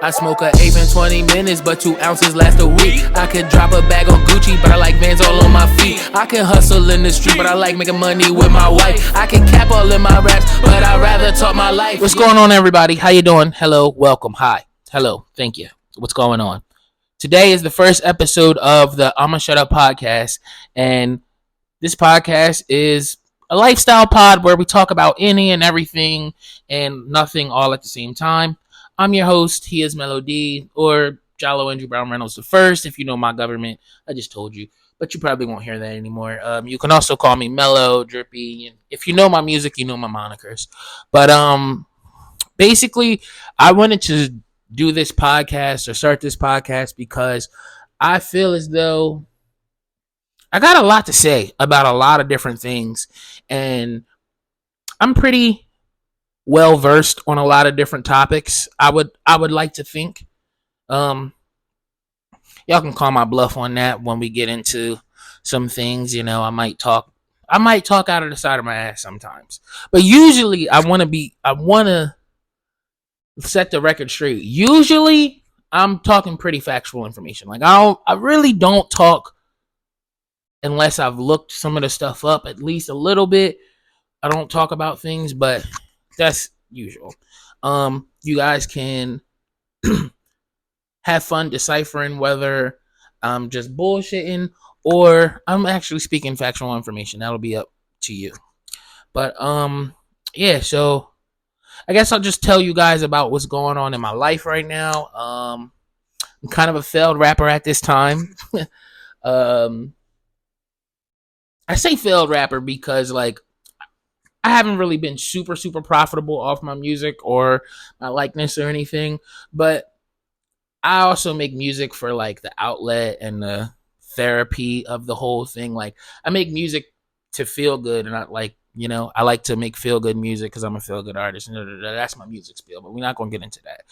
I smoke a eighth in 20 minutes, but 2 ounces last a week. I could drop a bag on Gucci, but I like Vans all on my feet. I can hustle in the street, but I like making money with my wife. I can cap all in my raps, but I'd rather talk my life. What's going on, everybody? How you doing? Hello, welcome, hi, hello, thank you. What's going on? Today is the first episode of the Ima Shut Up podcast, and this podcast is a lifestyle pod where we talk about any and everything and nothing all at the same time. I'm your host. He is Melody, or Jallo Andrew Brown Reynolds the first. If you know my government, I just told you, but you probably won't hear that anymore. You can also call me Mellow, Drippy. If you know my music, you know my monikers. But basically, I wanted to do this podcast or start this podcast because I feel as though I got a lot to say about a lot of different things, and I'm pretty well versed on a lot of different topics. I would like to think. Y'all can call my bluff on that when we get into some things. You know, I might talk out of the side of my ass sometimes, but usually I want to set the record straight. Usually I'm talking pretty factual information. Like I really don't talk unless I've looked some of the stuff up at least a little bit. I don't talk about things, but that's usual. You guys can have fun deciphering whether I'm just bullshitting or I'm actually speaking factual information. That'll be up to you. But yeah, so I guess I'll just tell you guys about what's going on in my life right now. I'm kind of a failed rapper at this time. I say failed rapper because, like, I haven't really been super profitable off my music or my likeness or anything, but I also make music for, like, the outlet and the therapy of the whole thing. Like, I make music to feel good, and I like to make feel good music because I'm a feel good artist. That's my music spiel, but we're not gonna get into that.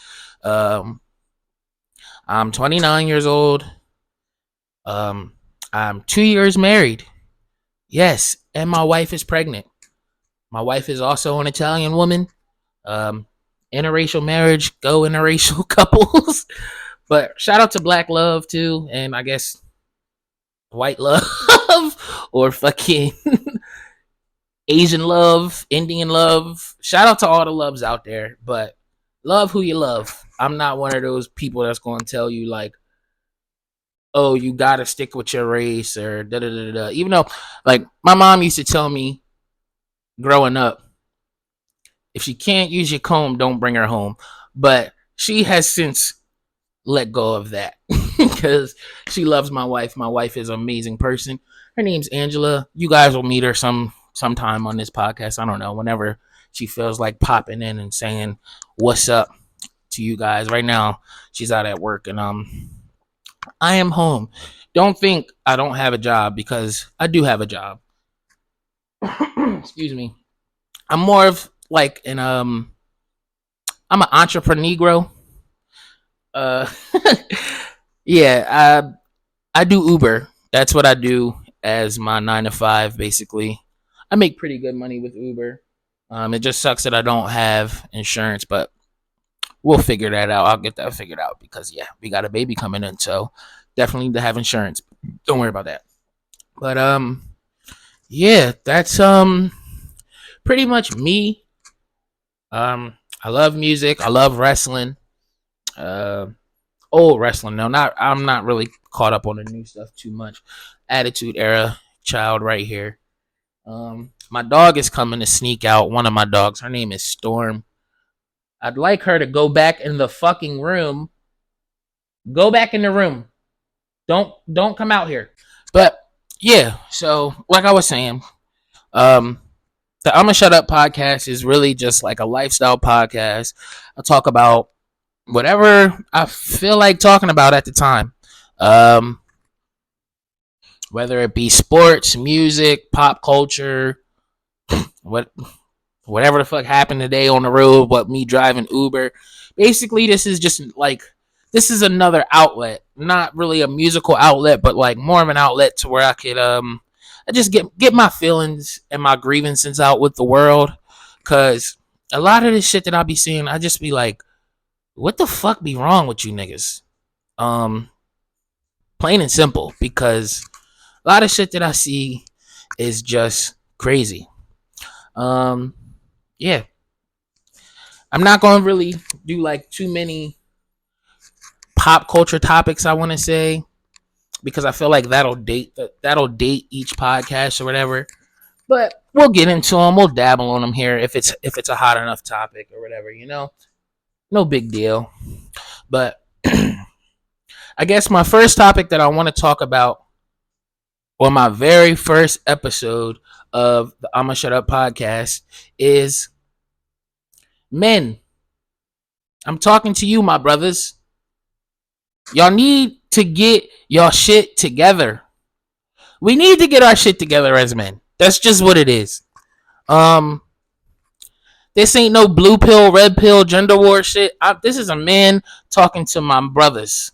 I'm 29 years old. I'm 2 years married. Yes, and my wife is pregnant. My wife is also an Italian woman. Interracial marriage, go interracial couples. But shout out to Black love too, and I guess white love or fucking Asian love, Indian love. Shout out to all the loves out there, but love who you love. I'm not one of those people that's going to tell you like, oh, you gotta stick with your race or da da da da. Even though, like, my mom used to tell me growing up, if she can't use your comb, don't bring her home. But she has since let go of that because she loves my wife. My wife is an amazing person. Her name's Angela. You guys will meet her sometime on this podcast. I don't know, whenever she feels like popping in and saying what's up to you guys. Right now, she's out at work, and I am home. Don't think I don't have a job, because I do have a job. Excuse me. I'm more of like I'm an entrepreneur. Yeah, I do Uber. That's what I do as my 9 to 5, basically. I make pretty good money with Uber. It just sucks that I don't have insurance, but we'll figure that out. I'll get that figured out because, yeah, we got a baby coming in, so definitely need to have insurance. Don't worry about that. But yeah, that's pretty much me. I love music. I love wrestling. Old wrestling. No, I'm not really caught up on the new stuff too much. Attitude Era child right here. My dog is coming to sneak out. One of my dogs. Her name is Storm. I'd like her to go back in the fucking room. Go back in the room. Don't come out here. But yeah, so like I was saying, the I'ma Shut Up podcast is really just like a lifestyle podcast. I talk about whatever I feel like talking about at the time. Whether it be sports, music, pop culture, whatever the fuck happened today on the road, what me driving Uber. Basically, this is another outlet. Not really a musical outlet, but like more of an outlet to where I could I just get my feelings and my grievances out with the world. Cause a lot of this shit that I be seeing, I just be like, What the fuck be wrong with you niggas? Um, Plain and simple, because a lot of shit that I see is just crazy. Um, yeah, I'm not gonna really do like too many pop culture topics. I want to say, because I feel like that'll date each podcast or whatever. But we'll get into them. We'll dabble on them here if it's a hot enough topic or whatever. No big deal. But I guess my first topic that I want to talk about on my very first episode of the Ima Shut Up podcast is men. I'm talking to you, my brothers. Y'all need to get y'all shit together. We need to get our shit together as men. That's just what it is. Um, this ain't no blue pill, red pill, gender war shit. This is a man talking to my brothers.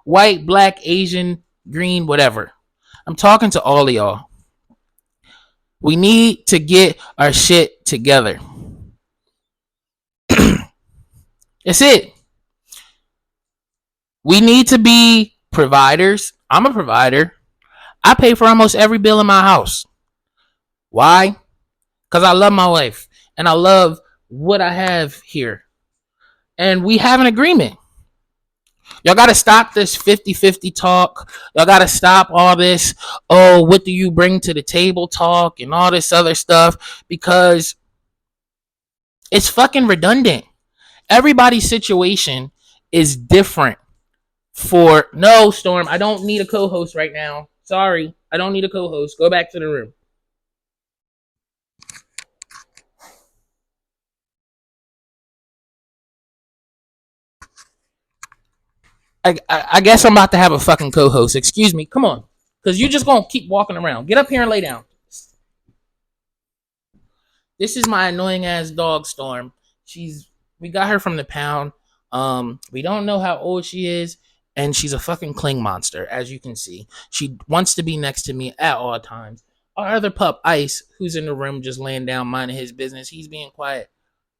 White, black, Asian, green, whatever. I'm talking to all of y'all. We need to get our shit together. That's it. We need to be providers. I'm a provider. I pay for almost every bill in my house. Why? Because I love my wife and I love what I have here. And we have an agreement. Y'all got to stop this 50-50 talk. Y'all got to stop all this, oh, what do you bring to the table talk and all this other stuff, because it's fucking redundant. Everybody's situation is different. No, Storm, I don't need a co-host right now. Sorry, I don't need a co-host. Go back to the room. I guess I'm about to have a fucking co-host. Excuse me. Come on. Because you're just going to keep walking around. Get up here and lay down. This is my annoying ass dog, Storm. We got her from the pound. We don't know how old she is, and she's a fucking cling monster, as you can see. She wants to be next to me at all times. Our other pup, Ice, who's in the room just laying down minding his business, he's being quiet.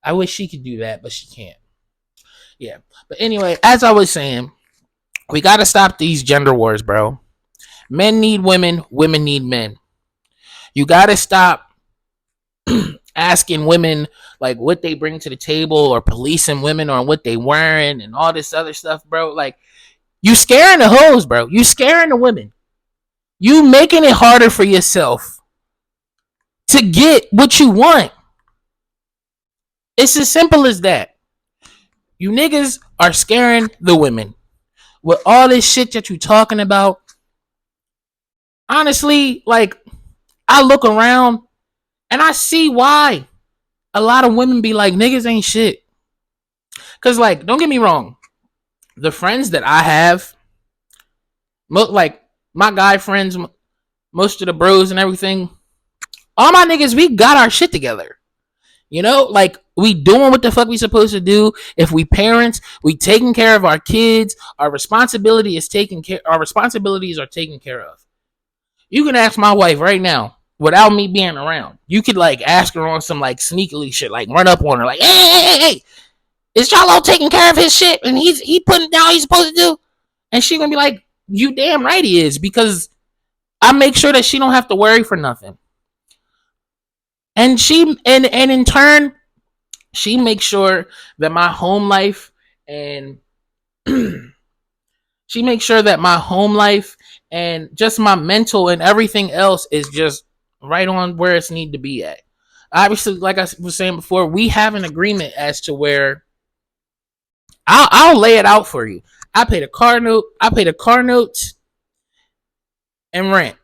I wish she could do that, but she can't. Yeah. But anyway, as I was saying, we got to stop these gender wars, bro. Men need women, women need men. You got to stop asking women like what they bring to the table, or policing women on what they wearing and all this other stuff, bro. Like, you scaring the hoes, bro. You scaring the women. You making it harder for yourself to get what you want. It's as simple as that. You niggas are scaring the women with all this shit that you talking about. Honestly, like, I look around and I see why a lot of women be like, niggas ain't shit. Because, like, don't get me wrong. The friends that I have, like, my guy friends, most of the bros and everything, all my niggas, we got our shit together. Like, we doing what the fuck we supposed to do. If we parents, we taking care of our kids. Our responsibilities are taken care of. You can ask my wife right now, without me being around. You could, like, ask her on some, like, sneakily shit, like, run up on her, like, hey, is Charlo taking care of his shit and he putting down what he's supposed to do? And she gonna be like, you damn right he is, because I make sure that she don't have to worry for nothing. And in turn, she makes sure that my home life and she makes sure that my home life and just my mental and everything else is just right on where it's need to be at. Obviously, like I was saying before, we have an agreement as to where I'll lay it out for you. I pay the car notes and rent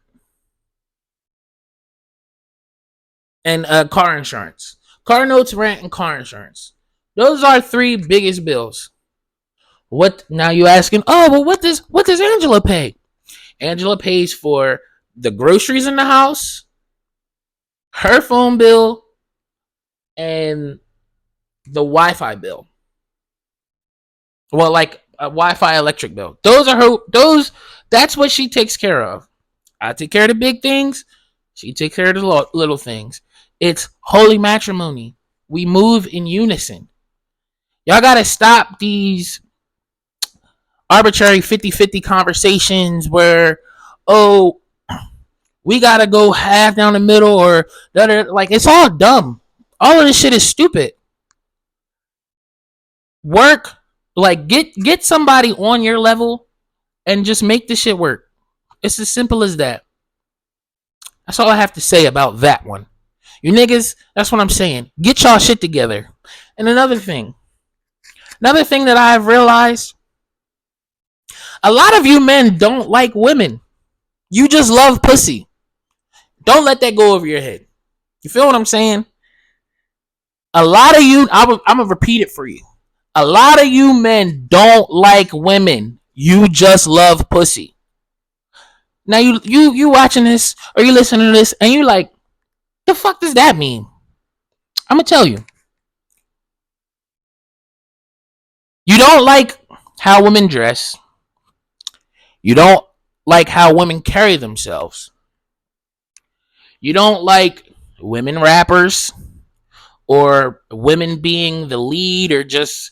and car insurance. Car notes, rent, and car insurance. Those are 3 biggest bills. What now? You asking? Oh, well, what does Angela pay? Angela pays for the groceries in the house, her phone bill, and the Wi-Fi bill. Well, like a Wi-Fi electric bill. That's what she takes care of. I take care of the big things. She takes care of the little things. It's holy matrimony. We move in unison. Y'all gotta stop these arbitrary 50-50 conversations where, oh, we gotta go half down the middle or the other. Like, it's all dumb. All of this shit is stupid. Work, like, get somebody on your level and just make this shit work. It's as simple as that. That's all I have to say about that one. You niggas, that's what I'm saying. Get y'all shit together. And another thing that I've realized, a lot of you men don't like women. You just love pussy. Don't let that go over your head. You feel what I'm saying? A lot of you, I'm going to repeat it for you. A lot of you men don't like women. You just love pussy. Now you watching this or you listening to this and you like, the fuck does that mean? I'm going to tell you. You don't like how women dress. You don't like how women carry themselves. You don't like women rappers or women being the lead or just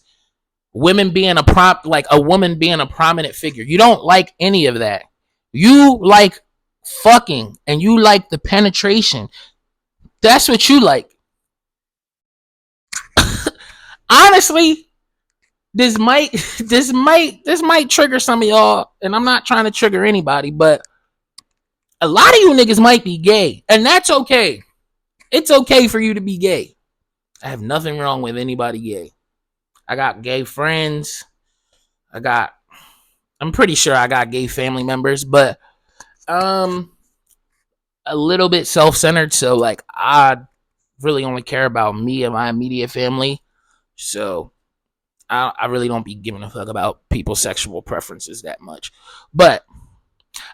women being like a woman being a prominent figure. You don't like any of that. You like fucking and you like the penetration. That's what you like. Honestly, this might trigger some of y'all, and I'm not trying to trigger anybody, but a lot of you niggas might be gay, and that's okay. It's okay for you to be gay. I have nothing wrong with anybody gay. I got gay friends. I'm pretty sure I got gay family members, but a little bit self-centered, so like I really only care about me and my immediate family. So I really don't be giving a fuck about people's sexual preferences that much. But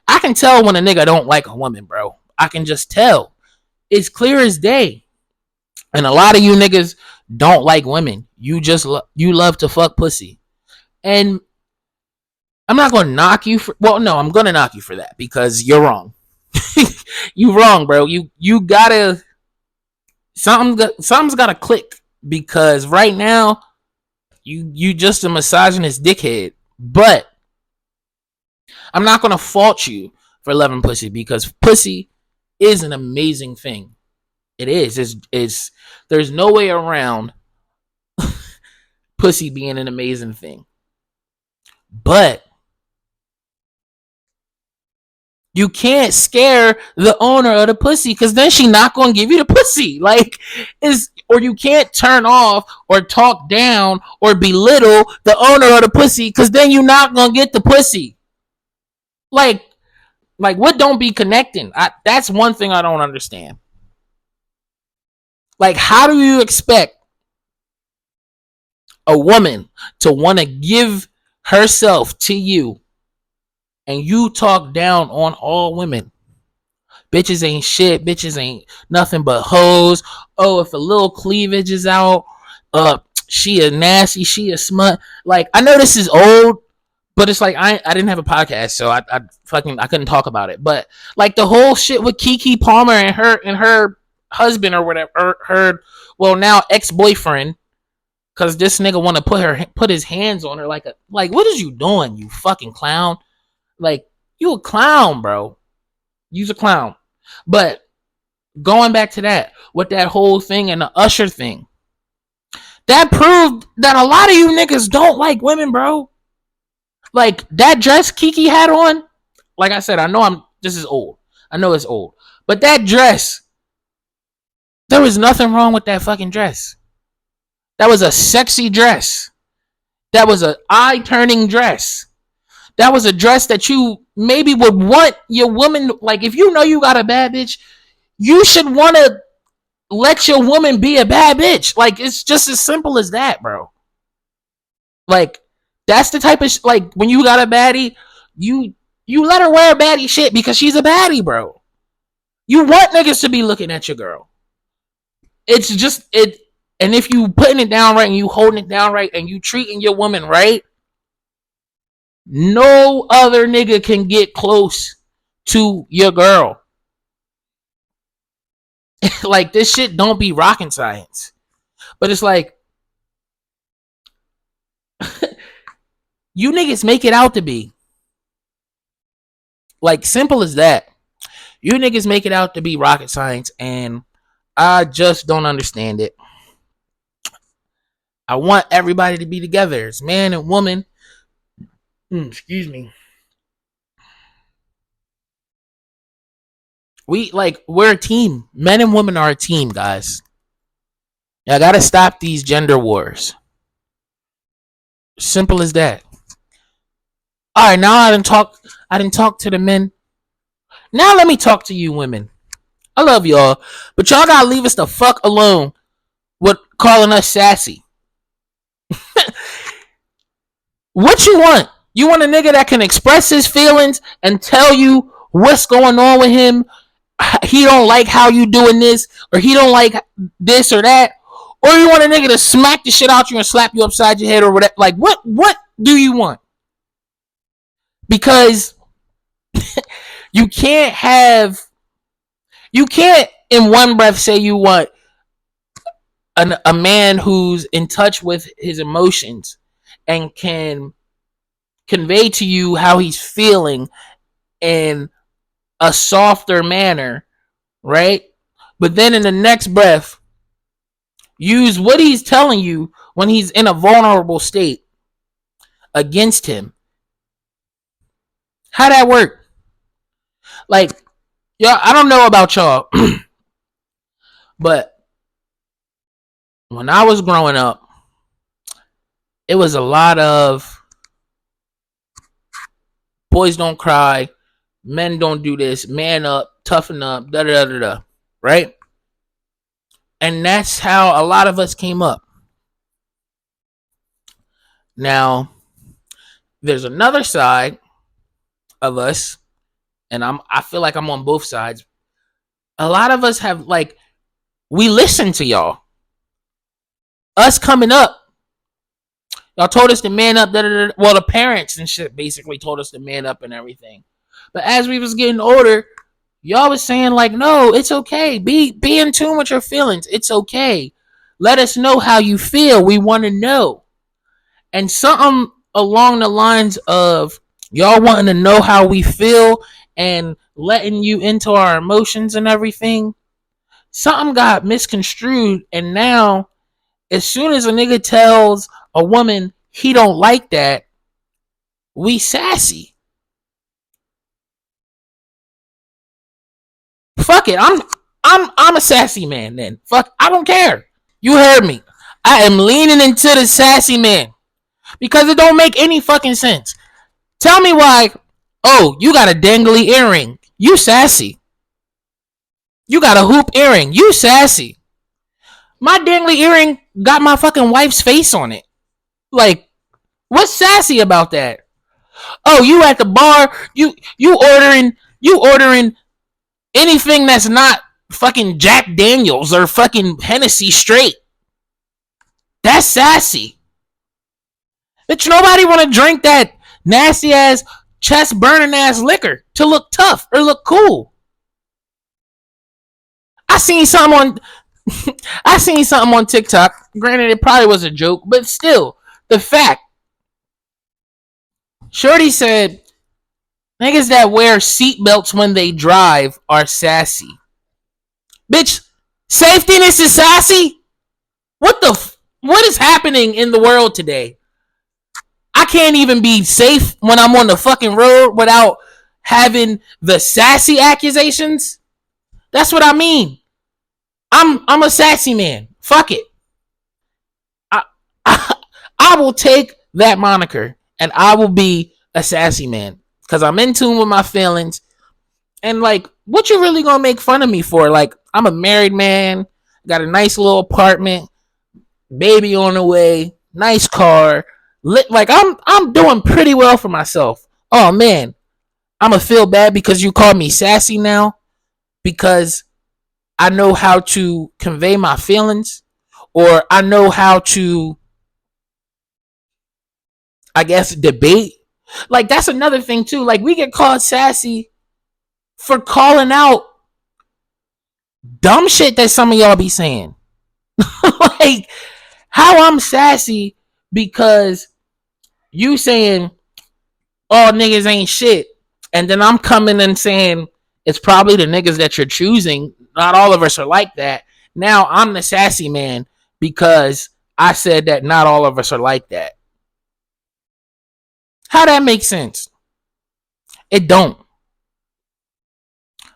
I can tell when a nigga don't like a woman, bro. I can just tell. It's clear as day. And a lot of you niggas don't like women. You just you love to fuck pussy. And I'm not going to knock you for, well, no, I'm going to knock you for that because you're wrong. You wrong, bro. You gotta, something's gotta click because right now you just a misogynist dickhead. But I'm not gonna fault you for loving pussy because pussy is an amazing thing. It is. It's there's no way around pussy being an amazing thing. But you can't scare the owner of the pussy because then she not gonna give you the pussy. Like, or you can't turn off or talk down or belittle the owner of the pussy because then you're not gonna get the pussy. Like what don't be connecting? That's one thing I don't understand. Like, how do you expect a woman to want to give herself to you and you talk down on all women? Bitches ain't shit. Bitches ain't nothing but hoes. Oh, if a little cleavage is out, she a nasty, she a smut. Like, I know this is old, but it's like I didn't have a podcast, so I couldn't talk about it. But like the whole shit with Keke Palmer and her husband or whatever, her well now ex-boyfriend, because this nigga want to put his hands on her like what is you doing, you fucking clown? Like, you a clown, bro. You's a clown. But going back to that, with that whole thing and the Usher thing, that proved that a lot of you niggas don't like women, bro. Like, that dress Keke had on, like I said, I know this is old. I know it's old. But that dress, there was nothing wrong with that fucking dress. That was a sexy dress. That was an eye-turning dress. That was a dress that you maybe would want your woman, like, if you know you got a bad bitch, you should want to let your woman be a bad bitch. Like, it's just as simple as that, bro. Like, that's the type of like, when you got a baddie, you let her wear baddie shit because she's a baddie, bro. You want niggas to be looking at your girl. It's just it. And if you putting it down right and you holding it down right and you treating your woman right, no other nigga can get close to your girl. Like, this shit don't be rocket science. But it's like, You niggas make it out to be. Like, simple as that. You niggas make it out to be rocket science, and I just don't understand it. I want everybody to be together. It's man and woman. Excuse me. We're a team. Men and women are a team, guys. I gotta stop these gender wars. Simple as that. All right, now I didn't talk to the men. Now let me talk to you women. I love y'all, but y'all gotta leave us the fuck alone with calling us sassy. What you want? You want a nigga that can express his feelings and tell you what's going on with him? He don't like how you doing this, or he don't like this or that, or you want a nigga to smack the shit out you and slap you upside your head or whatever? Like, what do you want? Because you can't in one breath say you want a man who's in touch with his emotions and can convey to you how he's feeling in a softer manner, right? But then in the next breath, use what he's telling you when he's in a vulnerable state against him. How that work? Like, y'all, I don't know about y'all, but when I was growing up, it was a lot of boys don't cry, men don't do this, man up, toughen up, da da da da, right? And that's how a lot of us came up. Now, there's another side of us, and I feel like I'm on both sides. A lot of us have, like, we listen to y'all. Us coming up, y'all told us to man up. Da, da, da. Well, the parents and shit basically told us to man up and everything. But as we was getting older, y'all was saying, like, no, it's okay. Be in tune with your feelings. It's okay. Let us know how you feel. We want to know. And something along the lines of y'all wanting to know how we feel and letting you into our emotions and everything, something got misconstrued. And now, as soon as a nigga tells a woman he don't like that, we sassy. Fuck it. I'm a sassy man then. Fuck, I don't care. You heard me. I am leaning into the sassy man. Because it don't make any fucking sense. Tell me why. Oh, you got a dangly earring. You sassy. You got a hoop earring. You sassy. My dangly earring got my fucking wife's face on it. Like, what's sassy about that? Oh, you at the bar, you ordering anything that's not fucking Jack Daniels or fucking Hennessy straight. That's sassy. Bitch, nobody want to drink that nasty ass, chest burning ass liquor to look tough or look cool. I seen something on TikTok. Granted, it probably was a joke, but still, the fact. Shorty said, niggas that wear seatbelts when they drive are sassy. Bitch, safetyness is sassy? What is happening in the world today? I can't even be safe when I'm on the fucking road without having the sassy accusations. That's what I mean. I'm a sassy man. Fuck it. I will take that moniker and I will be a sassy man because I'm in tune with my feelings. And, like, what you really gonna make fun of me for? Like, I'm a married man, got a nice little apartment, baby on the way, nice car. Like, I'm doing pretty well for myself. Oh man, I'm gonna feel bad because you called me sassy now because I know how to convey my feelings, or I know how to, I guess, debate. Like, that's another thing too. Like, we get called sassy for calling out dumb shit that some of y'all be saying. Like, how I'm sassy because you saying all niggas ain't shit, and then I'm coming and saying it's probably the niggas that you're choosing. Not all of us are like that. Now I'm the sassy man because I said that not all of us are like that. How that makes sense? It don't.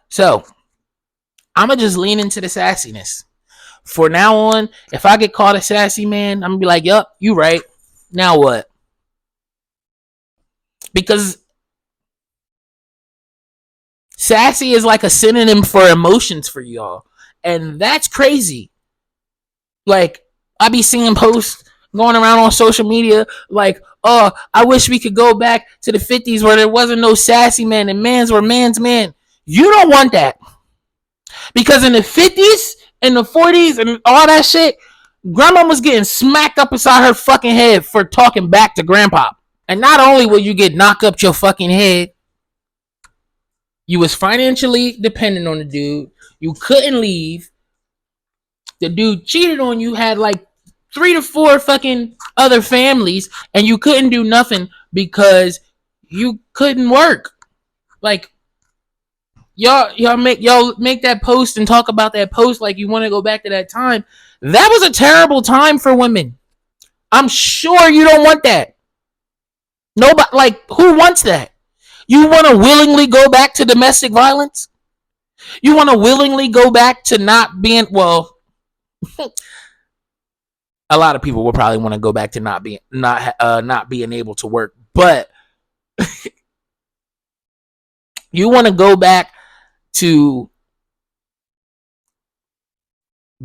So I'ma just lean into the sassiness. For now on, if I get called a sassy man, I'm gonna be like, yup, you right. Now what? Because sassy is like a synonym for emotions for y'all. And that's crazy. Like, I be seeing posts going around on social media like, oh, I wish we could go back to the 50s where there wasn't no sassy man and mans were man's man. You don't want that. Because in the 50s and the 40s and all that shit, grandma was getting smacked up inside her fucking head for talking back to grandpa. And not only will you get knocked up your fucking head, you was financially dependent on the dude. You couldn't leave. The dude cheated on you, had like 3 to 4 fucking other families, and you couldn't do nothing because you couldn't work. Like, y'all make that post and talk about that post like you want to go back to that time. That was a terrible time for women. I'm sure you don't want that. Nobody, like, who wants that? You want to willingly go back to domestic violence? You want to willingly go back to not being, well, a lot of people will probably want to go back to not being able to work, but you want to go back to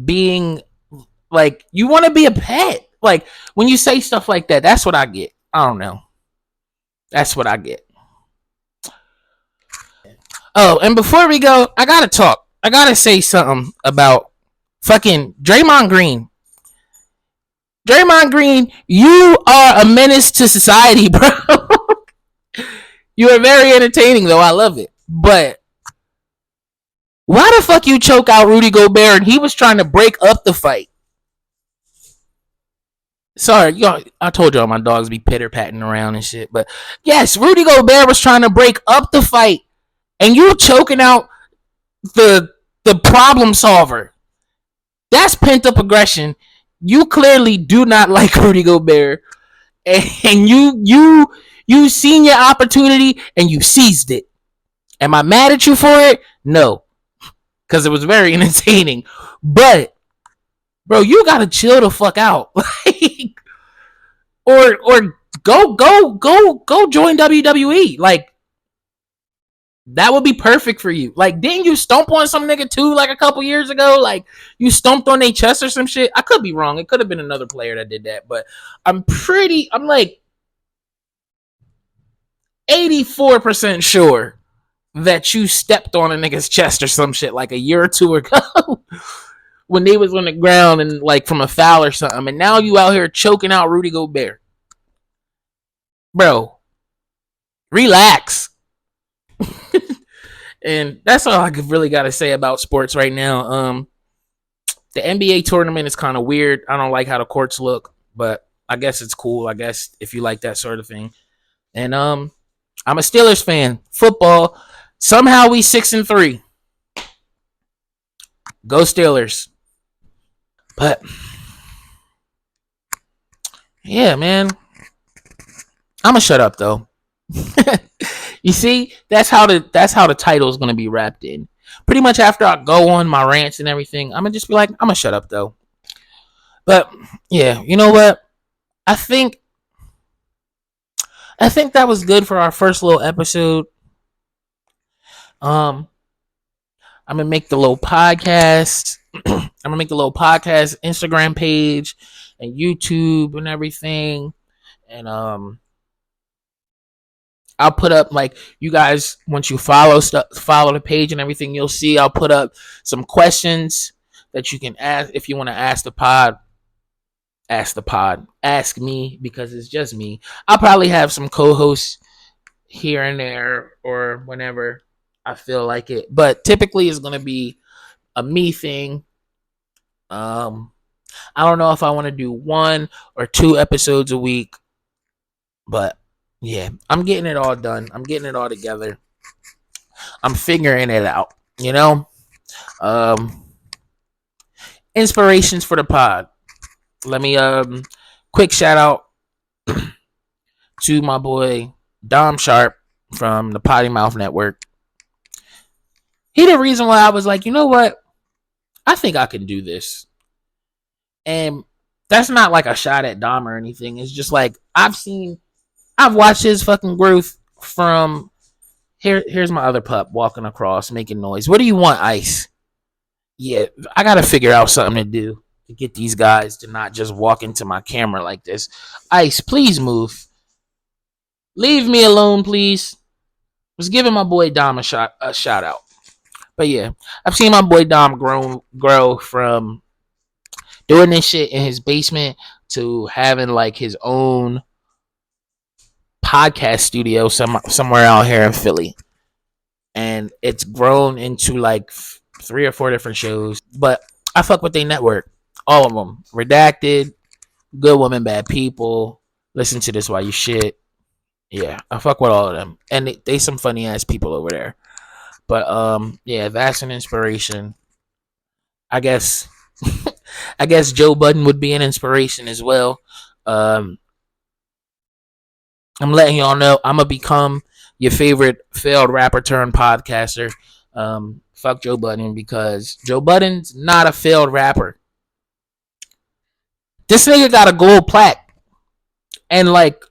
being, like, you want to be a pet. Like, when you say stuff like that, that's what I get. I don't know. That's what I get. Oh, and before we go, I gotta talk. I gotta say something about fucking Draymond Green. Draymond Green, you are a menace to society, bro. You are very entertaining, though. I love it. But why the fuck you choke out Rudy Gobert and he was trying to break up the fight? Sorry, y'all, I told y'all my dogs be pitter patting around and shit. But yes, Rudy Gobert was trying to break up the fight, and you choking out the problem solver. That's pent up aggression. You clearly do not like Rudy Gobert, and you seen your opportunity and you seized it. Am I mad at you for it? No, because it was very entertaining. But bro, you gotta chill the fuck out. Like, or go join WWE. Like, that would be perfect for you. Like, didn't you stomp on some nigga too like a couple years ago? Like, you stomped on their chest or some shit. I could be wrong. It could have been another player that did that, but I'm like 84% sure that you stepped on a nigga's chest or some shit like a year or two ago when they was on the ground and like from a foul or something, and now you out here choking out Rudy Gobert. Bro, relax. And that's all I really got to say about sports right now. The NBA tournament is kind of weird. I don't like how the courts look, but I guess it's cool. I guess if you like that sort of thing. And I'm a Steelers fan. Football. Somehow we 6-3. Go Steelers. But yeah, man. I'ma shut up though. You see, that's how the title is gonna be wrapped in. Pretty much after I go on my rants and everything, I'm gonna just be like, I'm gonna shut up though. But yeah, you know what? I think that was good for our first little episode. I'm gonna make the little podcast. I'm gonna make the little podcast Instagram page and YouTube and everything. And I'll put up, like, you guys, once you follow the page and everything, you'll see I'll put up some questions that you can ask if you want to ask the pod. Ask me, because it's just me. I'll probably have some co-hosts here and there or whenever I feel like it, but typically it's gonna be a me thing. I don't know if I want to do 1 or 2 episodes a week. But yeah, I'm getting it all done. I'm getting it all together. I'm figuring it out. You know, um, inspirations for the pod. Let me quick shout out to my boy Dom Sharp from the Potty Mouth Network. He the reason why I was like, you know what? I think I can do this. And that's not like a shot at Dom or anything. It's just like I've watched his fucking growth from here's my other pup walking across making noise. What do you want, Ice? Yeah, I gotta figure out something to do to get these guys to not just walk into my camera like this. Ice, please move. Leave me alone, please. Was giving my boy Dom a shout out. But yeah, I've seen my boy Dom grow from doing this shit in his basement to having like his own podcast studio somewhere out here in Philly. And it's grown into like 3 or 4 different shows. But I fuck with they network. All of them. Redacted, Good Woman, Bad People, Listen to This While You Shit. Yeah, I fuck with all of them. And they some funny ass people over there. But yeah, that's an inspiration. I guess I guess Joe Budden would be an inspiration as well. I'm letting y'all know I'm gonna become your favorite failed rapper turned podcaster. Fuck Joe Budden because Joe Budden's not a failed rapper. This nigga got a gold plaque, and like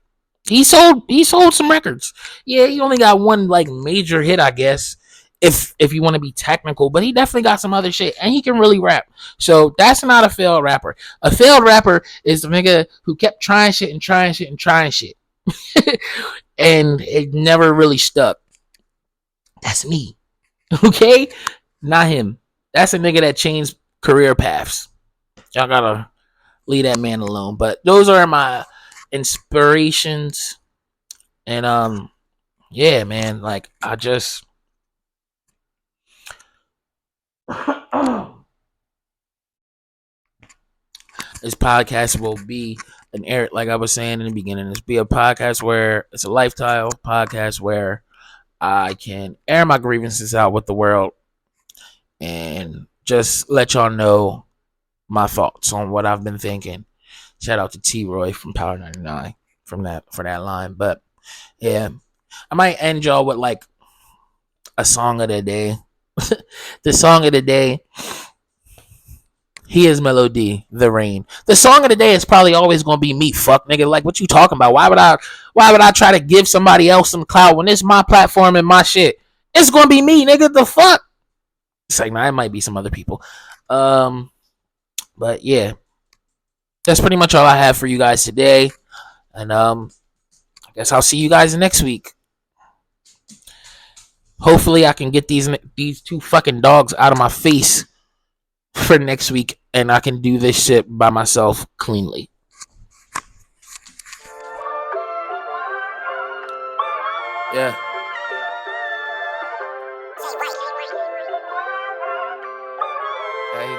he sold some records. Yeah, he only got one like major hit, I guess. If you want to be technical, but he definitely got some other shit, and he can really rap. So that's not a failed rapper. A failed rapper is the nigga who kept trying shit and trying shit and trying shit, and it never really stuck. That's me, okay? Not him. That's a nigga that changed career paths. Y'all gotta leave that man alone. But those are my inspirations, and yeah, man. Like I just. This podcast will be an air, like I was saying in the beginning. This be a podcast where it's a lifestyle podcast where I can air my grievances out with the world and just let y'all know my thoughts on what I've been thinking. Shout out to T Roy from Power 99 for that line. But yeah, I might end y'all with like a song of the day. The song of the day. He is Melody, The Rain. The song of the day is probably always gonna be me. Fuck nigga, like what you talking about? Why would I try to give somebody else some clout when it's my platform and my shit? It's gonna be me, nigga. The fuck? It's like, nah, it might be some other people. But yeah, that's pretty much all I have for you guys today. And I guess I'll see you guys next week. Hopefully I can get these 2 fucking dogs out of my face for next week, and I can do this shit by myself cleanly. Yeah. Hey,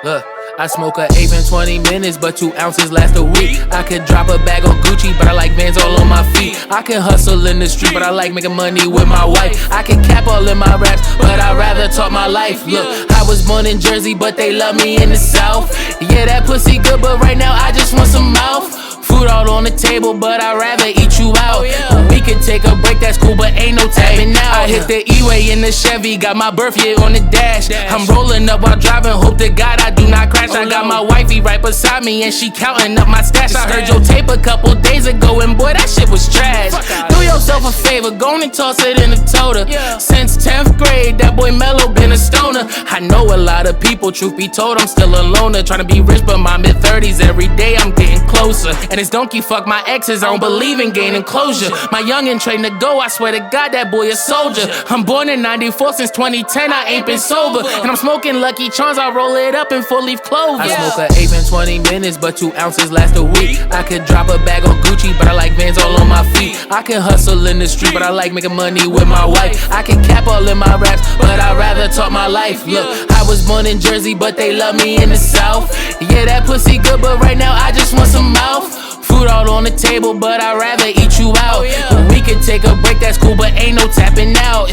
look. I smoke a eighth in 20 minutes, but 2 ounces last a week. I could drop a bag on Gucci, but I like Vans all on my feet. I can hustle in the street, but I like making money with my wife. I can cap all in my raps, but I'd rather talk my life. Look, I was born in Jersey, but they love me in the South. Yeah, that pussy good, but right now I just want some mouth. Food all on the table, but I'd rather eat you out. We could take a break, that's cool, but ain't no tapping out. I hit the E-way in the Chevy, got my birth year on the dash. I'm rolling up while driving, hope to God I do not crash. I got my wifey right beside me, and she counting up my stash. I heard your tape a couple days ago, and boy, that shit was trash. Do yourself a favor, go and toss it in the toter. Since 10th grade, that boy Mello been a stoner. I know a lot of people, truth be told, I'm still a loner. Trying to be rich, but my mid-30s, every day I'm getting closer. And it's donkey fuck my exes, I don't believe in gaining closure. My youngin' trained to go, I swear to God that boy a soldier. I'm born in 94, since 2010 I ain't been sober. And I'm smoking Lucky Charms, I roll it up in 4-leaf clover. I smoke a eighth in 20 minutes, but 2 ounces last a week. I could drop a bag on Gucci, but I like Vans all on my feet. I can hustle in the street, but I like making money with my wife. I can cap all in my raps, but I'd rather talk my life. Look, I was born in Jersey, but they love me in the South. Yeah, that pussy good, but right now I just want some mouth. Food all on the table, but I'd rather eat you out. We can take a break, that's cool, but ain't no tapping out.